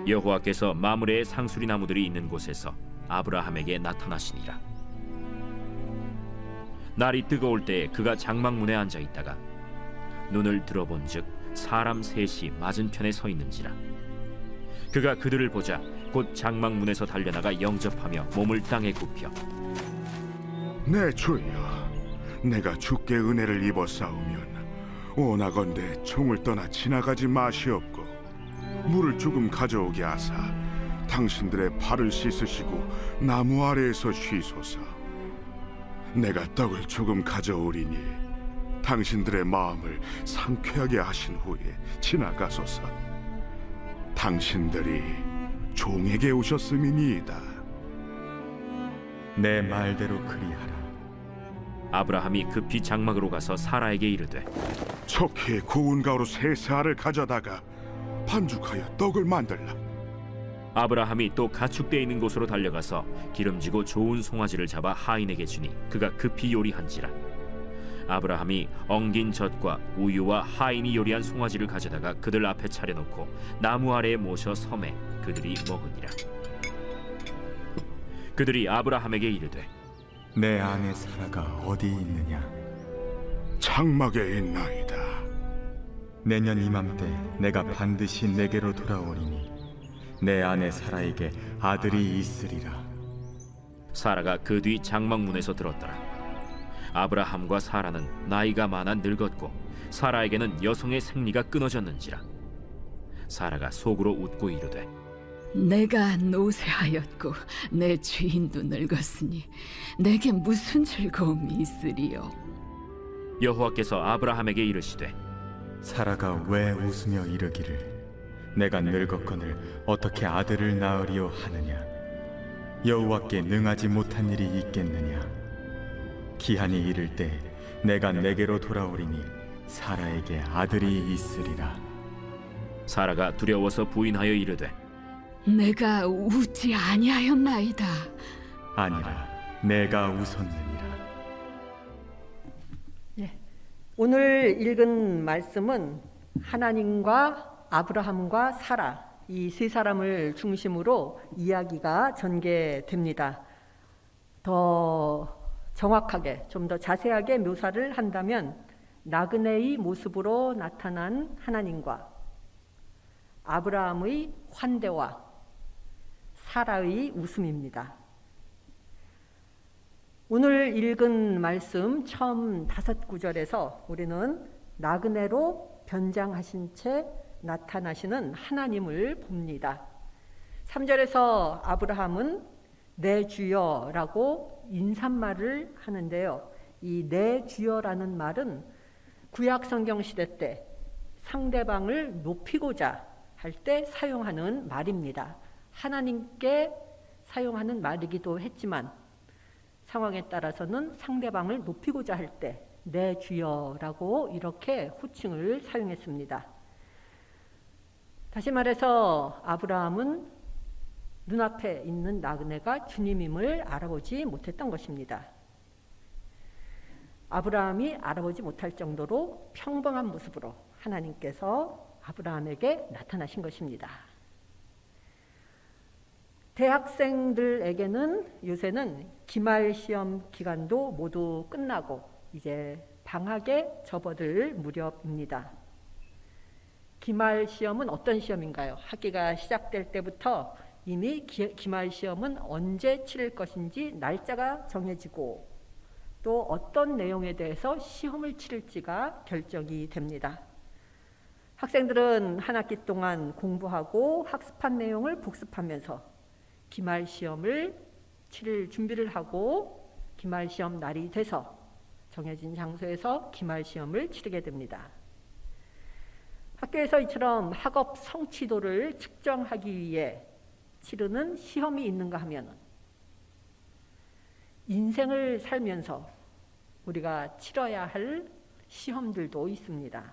여호와께서 마므레의 상수리 나무들이 있는 곳에서 아브라함에게 나타나시니라. 날이 뜨거울 때에 그가 장막문에 앉아 있다가 눈을 들어본즉 사람 셋이 맞은편에 서 있는지라. 그가 그들을 보자 곧 장막문에서 달려나가 영접하며 몸을 땅에 굽혀 내 주여, 내가 주께 은혜를 입어 싸우면 원하건대 총을 떠나 지나가지 마시옵고 물을 조금 가져오게 하사 당신들의 발을 씻으시고 나무 아래에서 쉬소서. 내가 떡을 조금 가져오리니 당신들의 마음을 상쾌하게 하신 후에 지나가소서. 당신들이 종에게 오셨음이니이다. 내 말대로 그리하라. 아브라함이 급히 장막으로 가서 사라에게 이르되 척히 구운 가루 세 알을 가져다가 반죽하여 떡을 만들라. 아브라함이 또 가축대 있는 곳으로 달려가서 기름지고 좋은 송아지를 잡아 하인에게 주니 그가 급히 요리한지라. 아브라함이 엉긴 젖과 우유와 하인이 요리한 송아지를 가져다가 그들 앞에 차려놓고 나무 아래에 모셔 섬에 그들이 먹으니라. 그들이 아브라함에게 이르되 내 아내 사라가 어디 있느냐? 장막에 있나이다. 내년 이맘때 내가 반드시 내게로 돌아오리니 내 아내 사라에게 아들이 있으리라. 사라가 그 뒤 장막문에서 들었더라. 아브라함과 사라는 나이가 많아 늙었고 사라에게는 여성의 생리가 끊어졌는지라. 사라가 속으로 웃고 이르되 내가 노쇠하였고 내 주인도 늙었으니 내게 무슨 즐거움이 있으리요. 여호와께서 아브라함에게 이르시되 사라가 왜 웃으며 이르기를 내가 늙었거늘 어떻게 아들을 낳으리요 하느냐? 여호와께 능하지 못한 일이 있겠느냐? 기한이 이를 때 내가 내게로 돌아오리니 사라에게 아들이 있으리라. 사라가 두려워서 부인하여 이르되 내가 웃지 아니하였나이다. 아니라 내가 웃었느니라. 오늘 읽은 말씀은 하나님과 아브라함과 사라 이 세 사람을 중심으로 이야기가 전개됩니다. 더 정확하게 좀 더 자세하게 묘사를 한다면 나그네의 모습으로 나타난 하나님과 아브라함의 환대와 사라의 웃음입니다. 오늘 읽은 말씀 처음 5구절에서 우리는 나그네로 변장하신 채 나타나시는 하나님을 봅니다. 3절에서 아브라함은 내 주여라고 인사말을 하는데요. 이 내 주여라는 말은 구약 성경 시대 때 상대방을 높이고자 할 때 사용하는 말입니다. 하나님께 사용하는 말이기도 했지만 상황에 따라서는 상대방을 높이고자 할 때 내 주여라고 이렇게 호칭을 사용했습니다. 다시 말해서 아브라함은 눈앞에 있는 나그네가 주님임을 알아보지 못했던 것입니다. 아브라함이 알아보지 못할 정도로 평범한 모습으로 하나님께서 아브라함에게 나타나신 것입니다. 대학생들에게는 요새는 기말 시험 기간도 모두 끝나고 이제 방학에 접어들 무렵입니다. 기말 시험은 어떤 시험인가요? 학기가 시작될 때부터 이미 기말 시험은 언제 치를 것인지 날짜가 정해지고 또 어떤 내용에 대해서 시험을 치를지가 결정이 됩니다. 학생들은 한 학기 동안 공부하고 학습한 내용을 복습하면서 기말 시험을 치를 준비를 하고 기말 시험 날이 돼서 정해진 장소에서 기말 시험을 치르게 됩니다. 학교에서 이처럼 학업 성취도를 측정하기 위해 치르는 시험이 있는가 하면 인생을 살면서 우리가 치러야 할 시험들도 있습니다.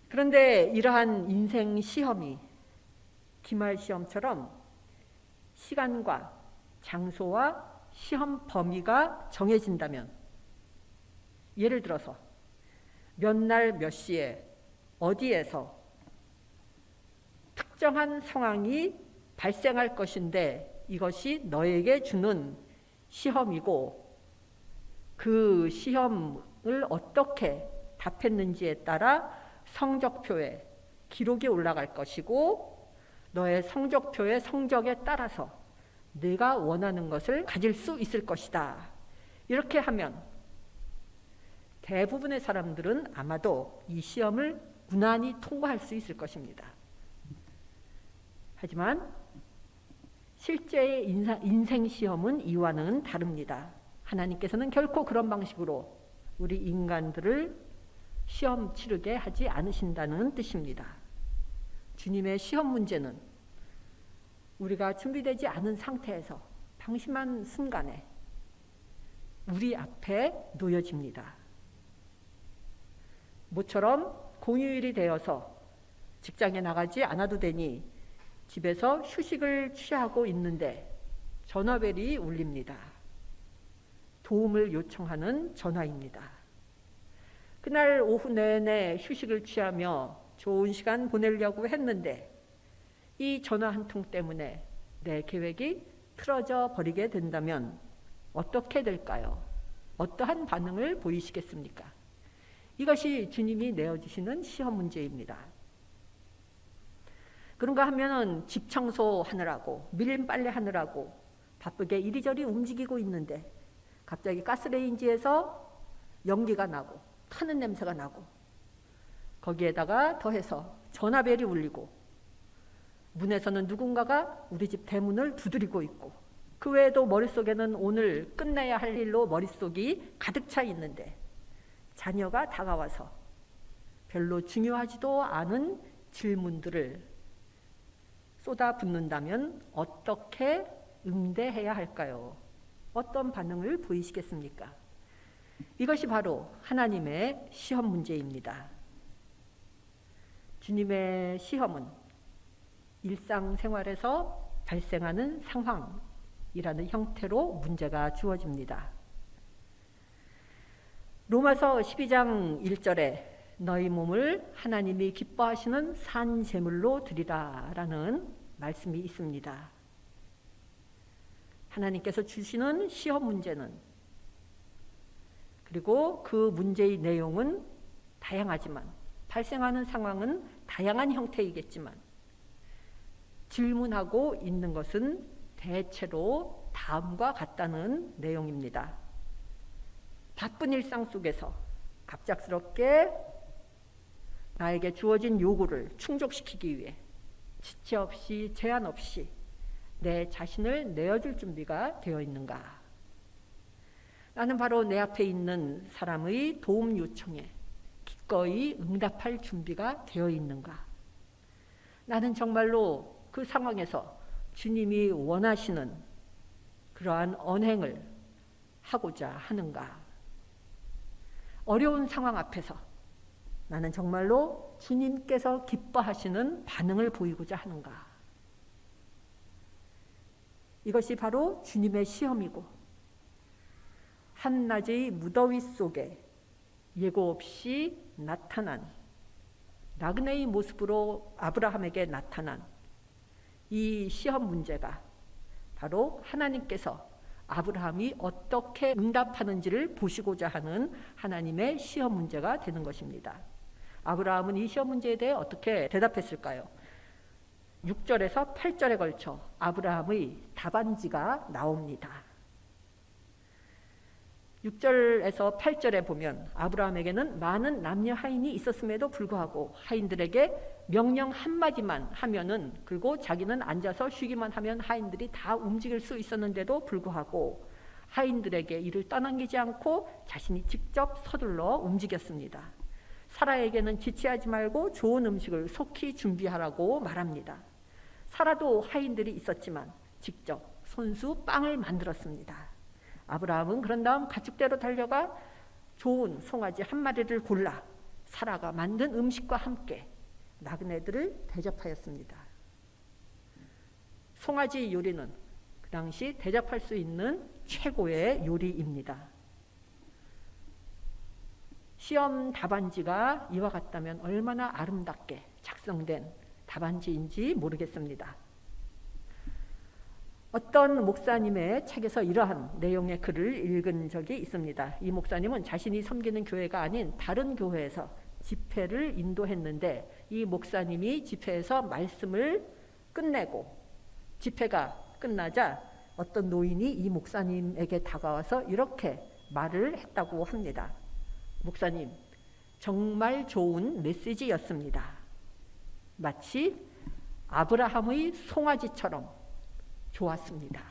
그런데 이러한 인생 시험이 기말 시험처럼 시간과 장소와 시험 범위가 정해진다면, 예를 들어서 몇 날 몇 시에 어디에서 특정한 상황이 발생할 것인데 이것이 너에게 주는 시험이고 그 시험을 어떻게 답했는지에 따라 성적표에 기록이 올라갈 것이고 너의 성적표의 성적에 따라서 내가 원하는 것을 가질 수 있을 것이다. 이렇게 하면 대부분의 사람들은 아마도 이 시험을 무난히 통과할 수 있을 것입니다. 하지만 실제의 인생 시험은 이와는 다릅니다. 하나님께서는 결코 그런 방식으로 우리 인간들을 시험 치르게 하지 않으신다는 뜻입니다. 주님의 시험 문제는 우리가 준비되지 않은 상태에서 방심한 순간에 우리 앞에 놓여집니다. 모처럼 공휴일이 되어서 직장에 나가지 않아도 되니 집에서 휴식을 취하고 있는데 전화벨이 울립니다. 도움을 요청하는 전화입니다. 그날 오후 내내 휴식을 취하며 좋은 시간 보내려고 했는데 이 전화 한 통 때문에 내 계획이 틀어져 버리게 된다면 어떻게 될까요? 어떠한 반응을 보이시겠습니까? 이것이 주님이 내어주시는 시험 문제입니다. 그런가 하면은 집 청소하느라고 밀린 빨래 하느라고 바쁘게 이리저리 움직이고 있는데 갑자기 가스레인지에서 연기가 나고 타는 냄새가 나고 거기에다가 더해서 전화벨이 울리고 문에서는 누군가가 우리 집 대문을 두드리고 있고 그 외에도 머릿속에는 오늘 끝내야 할 일로 머릿속이 가득 차 있는데 자녀가 다가와서 별로 중요하지도 않은 질문들을 쏟아붓는다면 어떻게 응대해야 할까요? 어떤 반응을 보이시겠습니까? 이것이 바로 하나님의 시험 문제입니다. 주님의 시험은 일상생활에서 발생하는 상황이라는 형태로 문제가 주어집니다. 로마서 12장 1절에 너희 몸을 하나님이 기뻐하시는 산 제물로 드리라 라는 말씀이 있습니다. 하나님께서 주시는 시험 문제는 그리고 그 문제의 내용은 다양하지만 발생하는 상황은 다양한 형태이겠지만 질문하고 있는 것은 대체로 다음과 같다는 내용입니다. 바쁜 일상 속에서 갑작스럽게 나에게 주어진 요구를 충족시키기 위해 지체 없이 제한 없이 내 자신을 내어줄 준비가 되어 있는가? 나는 바로 내 앞에 있는 사람의 도움 요청에 기꺼이 응답할 준비가 되어 있는가? 나는 정말로 그 상황에서 주님이 원하시는 그러한 언행을 하고자 하는가? 어려운 상황 앞에서 나는 정말로 주님께서 기뻐하시는 반응을 보이고자 하는가? 이것이 바로 주님의 시험이고 한낮의 무더위 속에 예고 없이 나타난 나그네의 모습으로 아브라함에게 나타난 이 시험 문제가 바로 하나님께서 아브라함이 어떻게 응답하는지를 보시고자 하는 하나님의 시험 문제가 되는 것입니다. 아브라함은 이 시험 문제에 대해 어떻게 대답했을까요? 6절에서 8절에 걸쳐 아브라함의 답안지가 나옵니다. 6절에서 8절에 보면 아브라함에게는 많은 남녀 하인이 있었음에도 불구하고 하인들에게 명령 한마디만 하면은 그리고 자기는 앉아서 쉬기만 하면 하인들이 다 움직일 수 있었는데도 불구하고 하인들에게 이를 떠넘기지 않고 자신이 직접 서둘러 움직였습니다. 사라에게는 지체하지 말고 좋은 음식을 속히 준비하라고 말합니다. 사라도 하인들이 있었지만 직접 손수 빵을 만들었습니다. 아브라함은 그런 다음 가축대로 달려가 좋은 송아지 한 마리를 골라 사라가 만든 음식과 함께 나그네들을 대접하였습니다. 송아지 요리는 그 당시 대접할 수 있는 최고의 요리입니다. 시험 답안지가 이와 같다면 얼마나 아름답게 작성된 답안지인지 모르겠습니다. 어떤 목사님의 책에서 이러한 내용의 글을 읽은 적이 있습니다. 이 목사님은 자신이 섬기는 교회가 아닌 다른 교회에서 집회를 인도했는데 이 목사님이 집회에서 말씀을 끝내고 집회가 끝나자 어떤 노인이 이 목사님에게 다가와서 이렇게 말을 했다고 합니다. 목사님, 정말 좋은 메시지였습니다. 마치 아브라함의 송아지처럼 좋았습니다.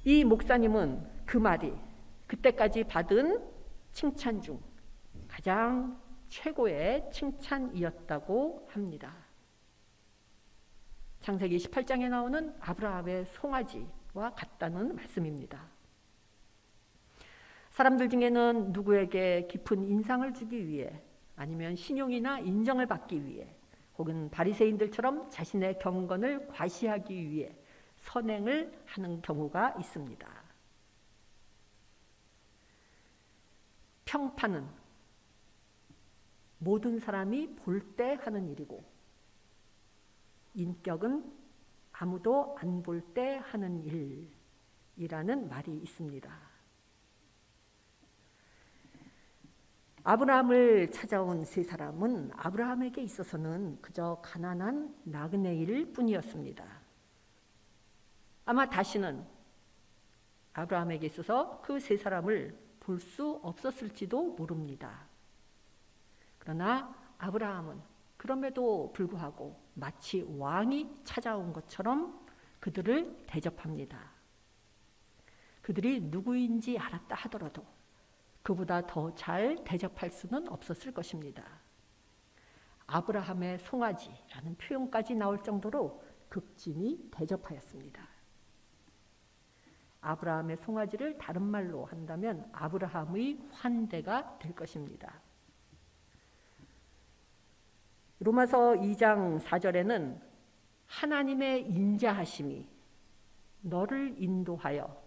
이 목사님은 그 말이 그때까지 받은 칭찬 중 가장 최고의 칭찬이었다고 합니다. 창세기 18장에 나오는 아브라함의 송아지와 같다는 말씀입니다. 사람들 중에는 누구에게 깊은 인상을 주기 위해 아니면 신용이나 인정을 받기 위해 혹은 바리새인들처럼 자신의 경건을 과시하기 위해 선행을 하는 경우가 있습니다. 평판은 모든 사람이 볼 때 하는 일이고 인격은 아무도 안 볼 때 하는 일이라는 말이 있습니다. 아브라함을 찾아온 세 사람은 아브라함에게 있어서는 그저 가난한 나그네일 뿐이었습니다. 아마 다시는 아브라함에게 있어서 그 세 사람을 볼 수 없었을지도 모릅니다. 그러나 아브라함은 그럼에도 불구하고 마치 왕이 찾아온 것처럼 그들을 대접합니다. 그들이 누구인지 알았다 하더라도 그보다 더 잘 대접할 수는 없었을 것입니다. 아브라함의 송아지라는 표현까지 나올 정도로 극진히 대접하였습니다. 아브라함의 송아지를 다른 말로 한다면 아브라함의 환대가 될 것입니다. 로마서 2장 4절에는 하나님의 인자하심이 너를 인도하여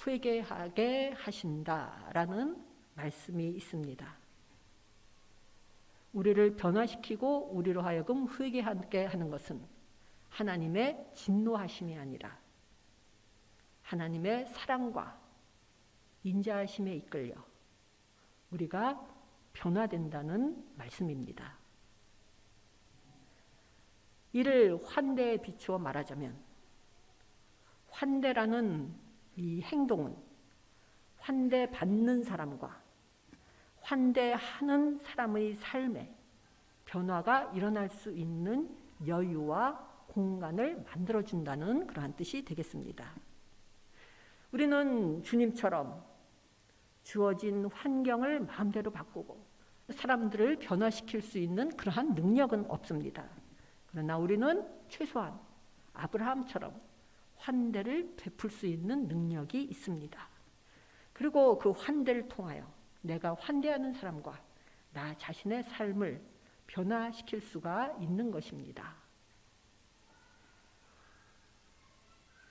회개하게 하신다라는 말씀이 있습니다. 우리를 변화시키고 우리로 하여금 회개하게 하는 것은 하나님의 진노하심이 아니라 하나님의 사랑과 인자하심에 이끌려 우리가 변화된다는 말씀입니다. 이를 환대에 비추어 말하자면 환대라는 이 행동은 환대받는 사람과 환대하는 사람의 삶에 변화가 일어날 수 있는 여유와 공간을 만들어준다는 그러한 뜻이 되겠습니다. 우리는 주님처럼 주어진 환경을 마음대로 바꾸고 사람들을 변화시킬 수 있는 그러한 능력은 없습니다. 그러나 우리는 최소한 아브라함처럼 환대를 베풀 수 있는 능력이 있습니다. 그리고 그 환대를 통하여 내가 환대하는 사람과 나 자신의 삶을 변화시킬 수가 있는 것입니다.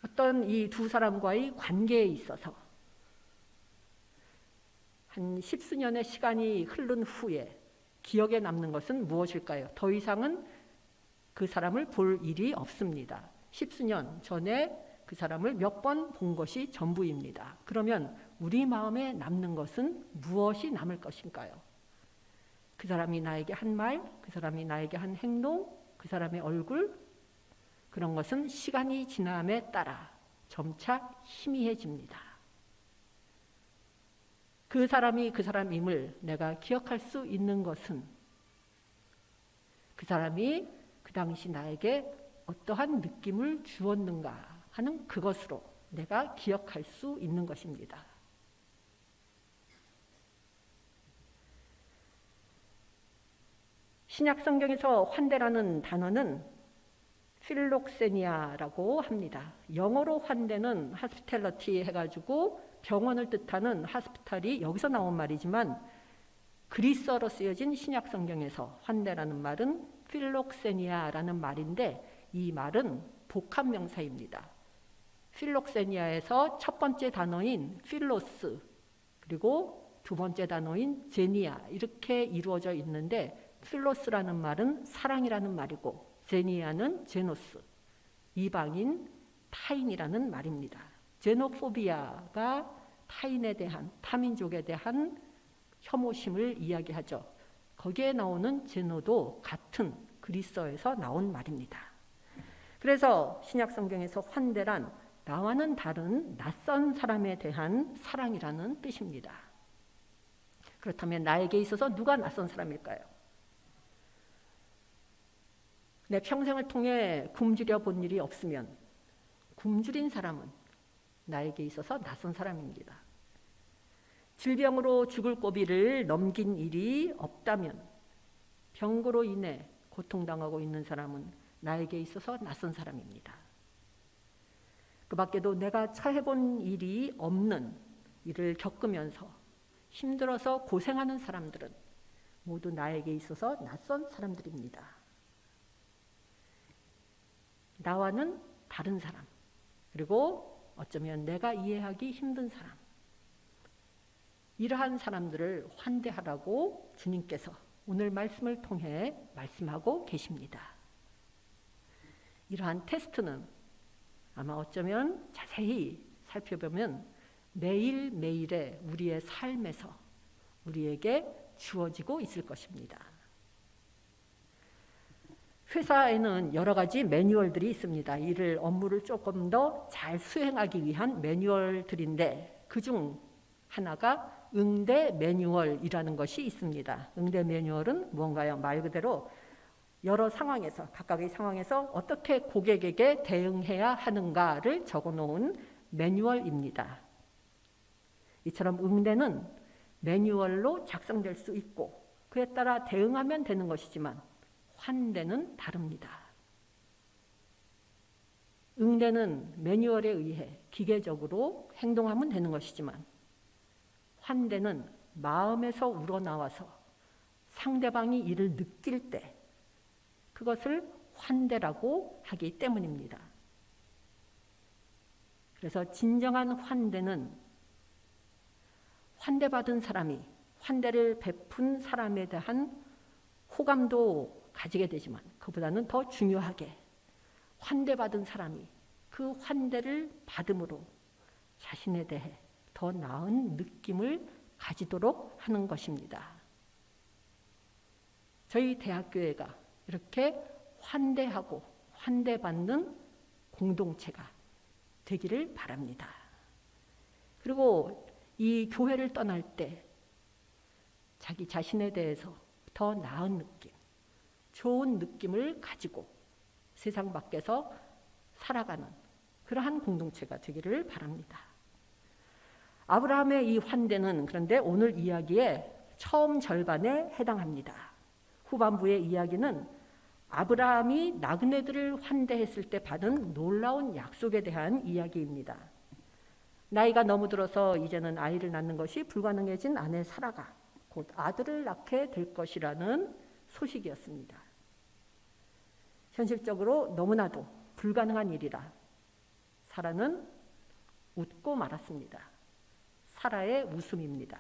어떤 이 두 사람과의 관계에 있어서 한 십수년의 시간이 흐른 후에 기억에 남는 것은 무엇일까요? 더 이상은 그 사람을 볼 일이 없습니다. 십수년 전에 그 사람을 몇 번 본 것이 전부입니다. 그러면 우리 마음에 남는 것은 무엇이 남을 것인가요? 그 사람이 나에게 한 말, 그 사람이 나에게 한 행동, 그 사람의 얼굴, 그런 것은 시간이 지남에 따라 점차 희미해집니다. 그 사람이 그 사람임을 내가 기억할 수 있는 것은 그 사람이 그 당시 나에게 어떠한 느낌을 주었는가 하는 그것으로 내가 기억할 수 있는 것입니다. 신약 성경에서 환대라는 단어는 필록세니아라고 합니다. 영어로 환대는 하스피텔러티 해가지고 병원을 뜻하는 하스피탈이 여기서 나온 말이지만 그리스어로 쓰여진 신약 성경에서 환대라는 말은 필록세니아라는 말인데 이 말은 복합 명사입니다. 필록세니아에서 첫 번째 단어인 필로스 그리고 두 번째 단어인 제니아 이렇게 이루어져 있는데 필로스라는 말은 사랑이라는 말이고 제니아는 제노스, 이방인, 타인이라는 말입니다. 제노포비아가 타인에 대한, 타민족에 대한 혐오심을 이야기하죠. 거기에 나오는 제노도 같은 그리스어에서 나온 말입니다. 그래서 신약 성경에서 환대란 나와는 다른 낯선 사람에 대한 사랑이라는 뜻입니다. 그렇다면 나에게 있어서 누가 낯선 사람일까요? 내 평생을 통해 굶주려 본 일이 없으면 굶주린 사람은 나에게 있어서 낯선 사람입니다. 질병으로 죽을 고비를 넘긴 일이 없다면 병고로 인해 고통당하고 있는 사람은 나에게 있어서 낯선 사람입니다. 그 밖에도 내가 처해본 일이 없는 일을 겪으면서 힘들어서 고생하는 사람들은 모두 나에게 있어서 낯선 사람들입니다. 나와는 다른 사람, 그리고 어쩌면 내가 이해하기 힘든 사람, 이러한 사람들을 환대하라고 주님께서 오늘 말씀을 통해 말씀하고 계십니다. 이러한 테스트는 아마 어쩌면 자세히 살펴보면 매일매일의 우리의 삶에서 우리에게 주어지고 있을 것입니다. 회사에는 여러 가지 매뉴얼들이 있습니다. 업무를 조금 더 잘 수행하기 위한 매뉴얼들인데 그중 하나가 응대 매뉴얼이라는 것이 있습니다. 응대 매뉴얼은 뭔가요? 말 그대로 여러 상황에서, 각각의 상황에서 어떻게 고객에게 대응해야 하는가를 적어놓은 매뉴얼입니다. 이처럼 응대는 매뉴얼로 작성될 수 있고 그에 따라 대응하면 되는 것이지만 환대는 다릅니다. 응대는 매뉴얼에 의해 기계적으로 행동하면 되는 것이지만 환대는 마음에서 우러나와서 상대방이 이를 느낄 때 그것을 환대라고 하기 때문입니다. 그래서 진정한 환대는 환대받은 사람이 환대를 베푼 사람에 대한 호감도 가지게 되지만 그보다는 더 중요하게 환대받은 사람이 그 환대를 받음으로 자신에 대해 더 나은 느낌을 가지도록 하는 것입니다. 저희 대학교회가 이렇게 환대하고 환대받는 공동체가 되기를 바랍니다. 그리고 이 교회를 떠날 때 자기 자신에 대해서 더 나은 느낌, 좋은 느낌을 가지고 세상 밖에서 살아가는 그러한 공동체가 되기를 바랍니다. 아브라함의 이 환대는 그런데 오늘 이야기의 처음 절반에 해당합니다. 후반부의 이야기는 아브라함이 나그네들을 환대했을 때 받은 놀라운 약속에 대한 이야기입니다. 나이가 너무 들어서 이제는 아이를 낳는 것이 불가능해진 아내 사라가 곧 아들을 낳게 될 것이라는 소식이었습니다. 현실적으로 너무나도 불가능한 일이라 사라는 웃고 말았습니다. 사라의 웃음입니다.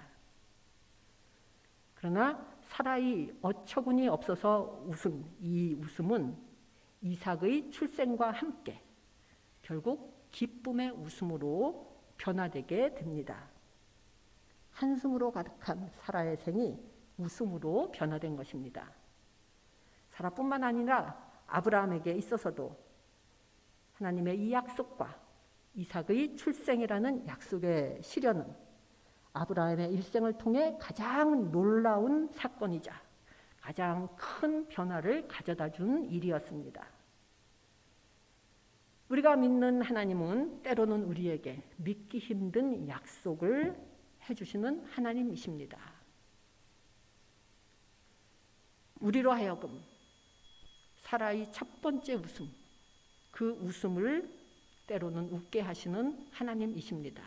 그러나 사라의 어처구니 없어서 웃은 이 웃음은 이삭의 출생과 함께 결국 기쁨의 웃음으로 변화되게 됩니다. 한숨으로 가득한 사라의 생이 웃음으로 변화된 것입니다. 사라뿐만 아니라 아브라함에게 있어서도 하나님의 이 약속과 이삭의 출생이라는 약속의 실현은 아브라함의 일생을 통해 가장 놀라운 사건이자 가장 큰 변화를 가져다 준 일이었습니다. 우리가 믿는 하나님은 때로는 우리에게 믿기 힘든 약속을 해주시는 하나님이십니다. 우리로 하여금 사라의 첫 번째 웃음, 그 웃음을 때로는 웃게 하시는 하나님이십니다.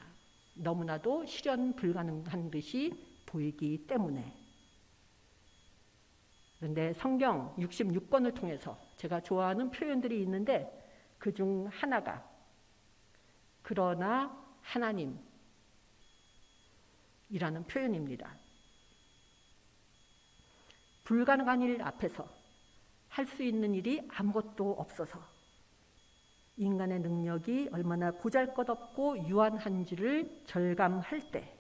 너무나도 실현 불가능한 듯이 보이기 때문에. 그런데 성경 66권을 통해서 제가 좋아하는 표현들이 있는데 그중 하나가 그러나 하나님이라는 표현입니다. 불가능한 일 앞에서 할 수 있는 일이 아무것도 없어서 인간의 능력이 얼마나 보잘것없고 유한한지를 절감할 때,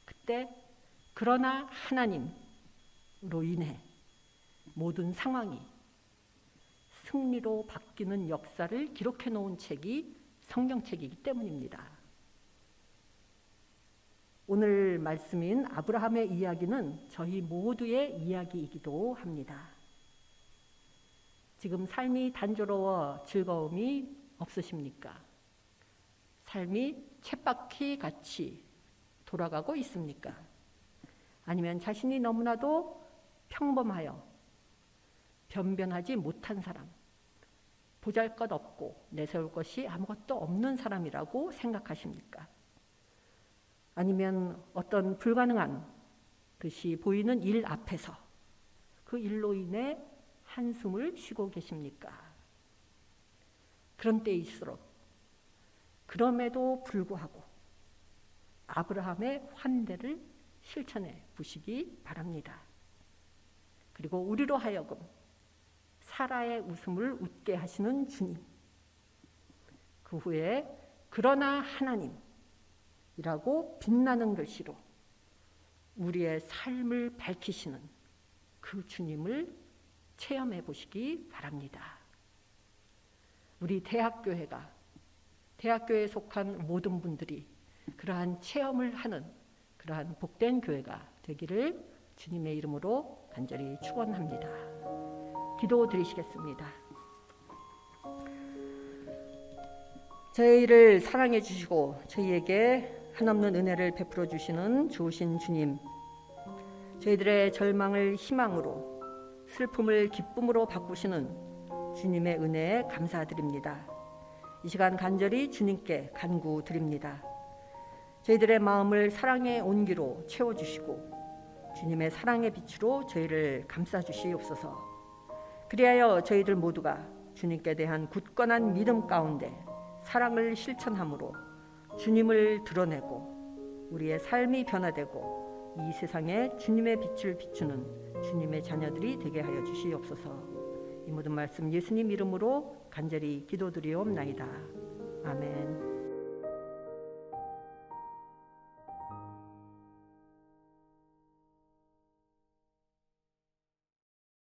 그때 그러나 하나님으로 인해 모든 상황이 승리로 바뀌는 역사를 기록해 놓은 책이 성경책이기 때문입니다. 오늘 말씀인 아브라함의 이야기는 저희 모두의 이야기이기도 합니다. 지금 삶이 단조로워 즐거움이 없으십니까? 삶이 쳇바퀴 같이 돌아가고 있습니까? 아니면 자신이 너무나도 평범하여 변변하지 못한 사람, 보잘것없고 내세울 것이 아무것도 없는 사람이라고 생각하십니까? 아니면 어떤 불가능한 듯이 보이는 일 앞에서 그 일로 인해 한숨을 쉬고 계십니까? 그런 때일수록 그럼에도 불구하고 아브라함의 환대를 실천해 보시기 바랍니다. 그리고 우리로 하여금 사라의 웃음을 웃게 하시는 주님, 그 후에 그러나 하나님이라고 빛나는 글씨로 우리의 삶을 밝히시는 그 주님을 체험해 보시기 바랍니다. 우리 대학교에 속한 모든 분들이 그러한 체험을 하는 그러한 복된 교회가 되기를 주님의 이름으로 간절히 축원합니다. 기도드리시겠습니다. 저희를 사랑해 주시고 저희에게 한없는 은혜를 베풀어 주시는 좋으신 주님, 저희들의 절망을 희망으로, 슬픔을 기쁨으로 바꾸시는 주님의 은혜에 감사드립니다. 이 시간 간절히 주님께 간구드립니다. 저희들의 마음을 사랑의 온기로 채워주시고 주님의 사랑의 빛으로 저희를 감싸주시옵소서. 그리하여 저희들 모두가 주님께 대한 굳건한 믿음 가운데 사랑을 실천함으로 주님을 드러내고 우리의 삶이 변화되고 이 세상에 주님의 빛을 비추는 주님의 자녀들이 되게 하여 주시옵소서. 이 모든 말씀 예수님 이름으로 간절히 기도드리옵나이다. 아멘.